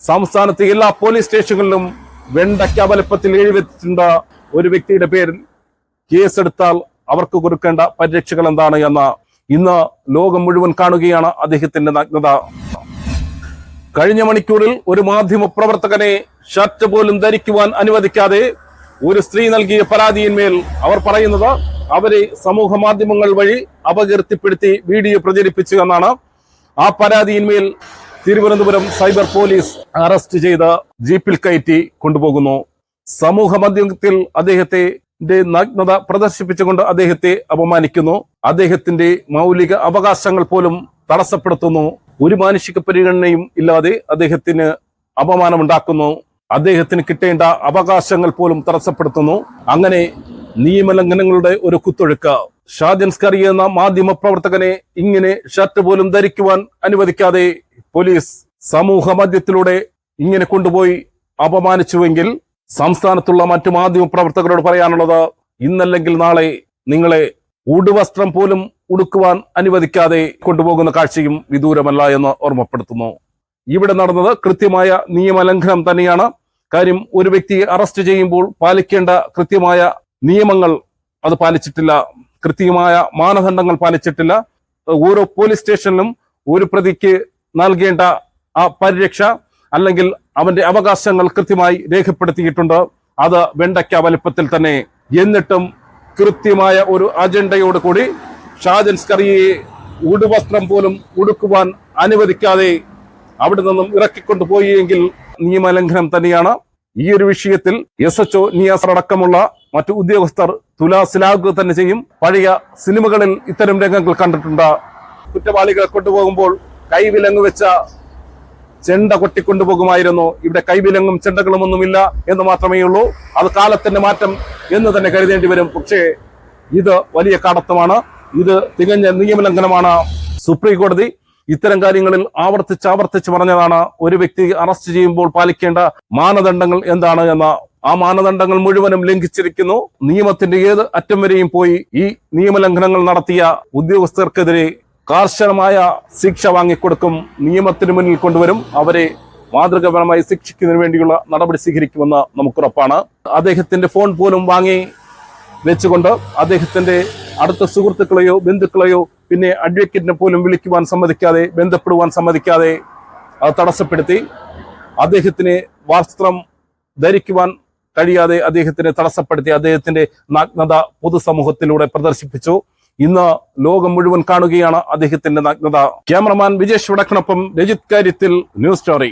സംസ്ഥാനത്തെ എല്ലാ പോലീസ് സ്റ്റേഷനുകളിലും വെണ്ടയ്ക്ക വലുപ്പത്തിൽ എഴുതിവെച്ചിട്ടുണ്ട് ഒരു വ്യക്തിയുടെ പേരിൽ കേസെടുത്താൽ അവർക്ക് കൊടുക്കേണ്ട പരിരക്ഷകൾ എന്താണ് എന്ന ഇന്ന് ലോകം മുഴുവൻ കാണുകയാണ് അദ്ദേഹത്തിന്റെ നഗ്നത. കഴിഞ്ഞ മണിക്കൂറിൽ ഒരു മാധ്യമ പ്രവർത്തകനെ ഷർട്ട് പോലും ധരിക്കുവാൻ അനുവദിക്കാതെ ഒരു സ്ത്രീ നൽകിയ പരാതിയിന്മേൽ അവർ പറയുന്നത് അവരെ സമൂഹ മാധ്യമങ്ങൾ വഴി അപകീർത്തിപ്പെടുത്തി വീഡിയോ പ്രചരിപ്പിച്ചു എന്നാണ്. ആ പരാതിയിന്മേൽ തിരുവനന്തപുരം സൈബർ പോലീസ് അറസ്റ്റ് ചെയ്ത് ജീപ്പിൽ കയറ്റി കൊണ്ടുപോകുന്നു. സമൂഹ മാധ്യമത്തിൽ അദ്ദേഹത്തിന്റെ നഗ്നത പ്രദർശിപ്പിച്ചുകൊണ്ട് അദ്ദേഹത്തെ അപമാനിക്കുന്നു. അദ്ദേഹത്തിന്റെ മൗലിക അവകാശങ്ങൾ പോലും തടസ്സപ്പെടുത്തുന്നു. ഒരു മാനുഷിക പരിഗണനയും ഇല്ലാതെ അദ്ദേഹത്തിന് അപമാനമുണ്ടാക്കുന്നു. അദ്ദേഹത്തിന് കിട്ടേണ്ട അവകാശങ്ങൾ പോലും തടസ്സപ്പെടുത്തുന്നു. അങ്ങനെ നിയമലംഘനങ്ങളുടെ ഒരു കുത്തൊഴുക്ക്. ഷാജൻ സ്കറി എന്ന മാധ്യമ പ്രവർത്തകനെ ഇങ്ങനെ ഷർട്ട് പോലും ധരിക്കുവാൻ അനുവദിക്കാതെ പോലീസ് സമൂഹ മധ്യത്തിലൂടെ ഇങ്ങനെ കൊണ്ടുപോയി അപമാനിച്ചുവെങ്കിൽ സംസ്ഥാനത്തുള്ള മറ്റു മാധ്യമ പ്രവർത്തകരോട് പറയാനുള്ളത് ഇന്നല്ലെങ്കിൽ നാളെ നിങ്ങളെ ഉടുവസ്ത്രം പോലും ഉടുക്കുവാൻ അനുവദിക്കാതെ കൊണ്ടുപോകുന്ന കാഴ്ചയും വിദൂരമല്ല എന്ന് ഓർമ്മപ്പെടുത്തുന്നു. ഇവിടെ നടന്നത് കൃത്യമായ നിയമലംഘനം തന്നെയാണ്. കാര്യം, ഒരു വ്യക്തിയെ അറസ്റ്റ് ചെയ്യുമ്പോൾ പാലിക്കേണ്ട കൃത്യമായ നിയമങ്ങൾ അത് പാലിച്ചിട്ടില്ല, കൃത്യമായ മാനദണ്ഡങ്ങൾ പാലിച്ചിട്ടില്ല. ഓരോ പോലീസ് സ്റ്റേഷനിലും ഒരു പ്രതിക്ക് നൽകേണ്ട ആ പരിരക്ഷ അല്ലെങ്കിൽ അവന്റെ അവകാശങ്ങൾ കൃത്യമായി രേഖപ്പെടുത്തിയിട്ടുണ്ട്. അത് വെണ്ടയ്ക്ക വലുപ്പത്തിൽ തന്നെ. എന്നിട്ടും കൃത്യമായ ഒരു അജണ്ടയോട് കൂടി ഷാജൻ സ്കറിയെ ഉടുവസ്ത്രം പോലും ഉടുക്കുവാൻ അനുവദിക്കാതെ അവിടെ നിന്നും ഇറക്കിക്കൊണ്ടുപോയി എങ്കിൽ നിയമലംഘനം തന്നെയാണ്. ഈ ഒരു വിഷയത്തിൽ SHO നിയാസ് അടക്കമുള്ള മറ്റു ഉദ്യോഗസ്ഥർ തുലാസിലാകുക തന്നെ ചെയ്യും. പഴയ സിനിമകളിൽ ഇത്തരം രംഗങ്ങൾ കണ്ടിട്ടുണ്ട്. കുറ്റവാളികളെ കൊണ്ടുപോകുമ്പോൾ കൈവിലങ്ങ് വെച്ച ചെണ്ട കൊട്ടിക്കൊണ്ടുപോകുമായിരുന്നു. ഇവിടെ കൈവിലങ്ങും ചെണ്ടകളും ഒന്നുമില്ല എന്ന് മാത്രമേ ഉള്ളൂ. അത് കാലത്തിന്റെ മാറ്റം എന്ന് തന്നെ കരുതേണ്ടി വരും. പക്ഷേ ഇത് വലിയ കടത്തമാണ്, ഇത് തികഞ്ഞ നിയമലംഘനമാണ്. സുപ്രീം കോടതി ഇത്തരം കാര്യങ്ങളിൽ ആവർത്തിച്ച് പറഞ്ഞതാണ് ഒരു വ്യക്തി അറസ്റ്റ് ചെയ്യുമ്പോൾ പാലിക്കേണ്ട മാനദണ്ഡങ്ങൾ എന്താണ് എന്ന്. ആ മാനദണ്ഡങ്ങൾ മുഴുവനും ലംഘിച്ചിരിക്കുന്നു. നിയമത്തിന്റെ ഏത് അറ്റം വരെയും പോയി ഈ നിയമലംഘനങ്ങൾ നടത്തിയ ഉദ്യോഗസ്ഥർക്കെതിരെ കർശനമായ ശിക്ഷ വാങ്ങിക്കൊടുക്കും. നിയമത്തിന് മുന്നിൽ കൊണ്ടുവരും. അവരെ മാതൃകാപരമായി ശിക്ഷിക്കുന്നതിന് വേണ്ടിയുള്ള നടപടി സ്വീകരിക്കുമെന്ന് നമുക്കുറപ്പാണ്. അദ്ദേഹത്തിന്റെ ഫോൺ പോലും വാങ്ങി വെച്ചുകൊണ്ട് അദ്ദേഹത്തിന്റെ അടുത്ത സുഹൃത്തുക്കളെയോ ബന്ധുക്കളെയോ പിന്നെ അഡ്വക്കേറ്റിനെ പോലും വിളിക്കുവാൻ സമ്മതിക്കാതെ, ബന്ധപ്പെടുവാൻ സമ്മതിക്കാതെ അത് തടസ്സപ്പെടുത്തി. അദ്ദേഹത്തിന് വസ്ത്രം ധരിക്കുവാൻ കഴിയാതെ അദ്ദേഹത്തിനെ തടസ്സപ്പെടുത്തി. അദ്ദേഹത്തിന്റെ നഗ്നത പൊതുസമൂഹത്തിലൂടെ പ്രദർശിപ്പിച്ചു. ഇന്ന് ലോകം മുഴുവൻ കാണുകയാണ് അദ്ദേഹത്തിന്റെ നഗ്നത. ക്യാമറമാൻ വിജേഷ് വടക്കനൊപ്പം രജിത് കാര്യത്തിൽ, ന്യൂസ് സ്റ്റോറി.